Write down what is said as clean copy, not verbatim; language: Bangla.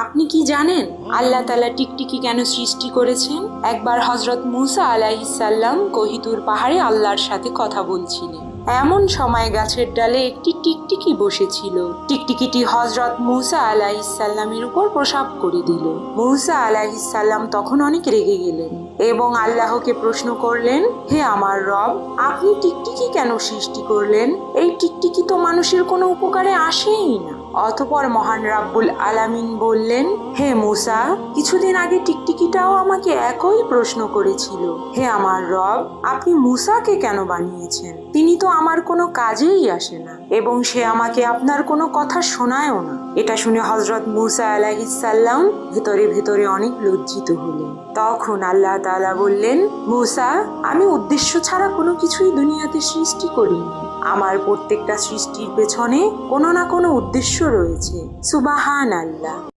আপনি কি জানেন আল্লাহ তাআলা টিকটিকি কেন সৃষ্টি করেছেন? একবার হযরত মূসা আলাইহিস সালাম কোহিতুর পাহাড়ে আল্লাহর সাথে কথা বলছিলেন। এমন সময় গাছের ডালে একটি টিকটিকি বসেছিল। টিকটিকিটি হযরত মূসা আলাইহিস সালামের উপর প্রসাব করে দিল। মূসা আলাইহিস সালাম তখন অনেক রেগে গেলেন এবং আল্লাহকে প্রশ্ন করলেন, হে আমার রব, আপনি টিকটিকি কেন সৃষ্টি করলেন? এই টিকটিকি তো মানুষের কোনো উপকারে আসেই না। অতঃপর মহান রাব্বুল আলামিন বললেন, হে মূসা, কিছুদিন আগে টিকটিকিটাও আমাকে একই প্রশ্ন করেছিল। হে আমার রব, আপনি মূসাকে কেন বানিয়েছেন? তিনি তো আমার কোনো কাজেই আসে না এবং সে আমাকে আপনার কোনো কথা শোনায়ও না। এটা শুনে হযরত মূসা আলাইহিস সালাম ভেতরে ভেতরে অনেক লজ্জিত হলেন। তখন আল্লাহ তাআলা বললেন, মূসা, আমি উদ্দেশ্য ছাড়া কোনো কিছুই দুনিয়াতে সৃষ্টি করিনি। আমার প্রত্যেকটা সৃষ্টির পেছনে কোনো না কোনো উদ্দেশ্য রয়েছে। সুবহানাল্লাহ।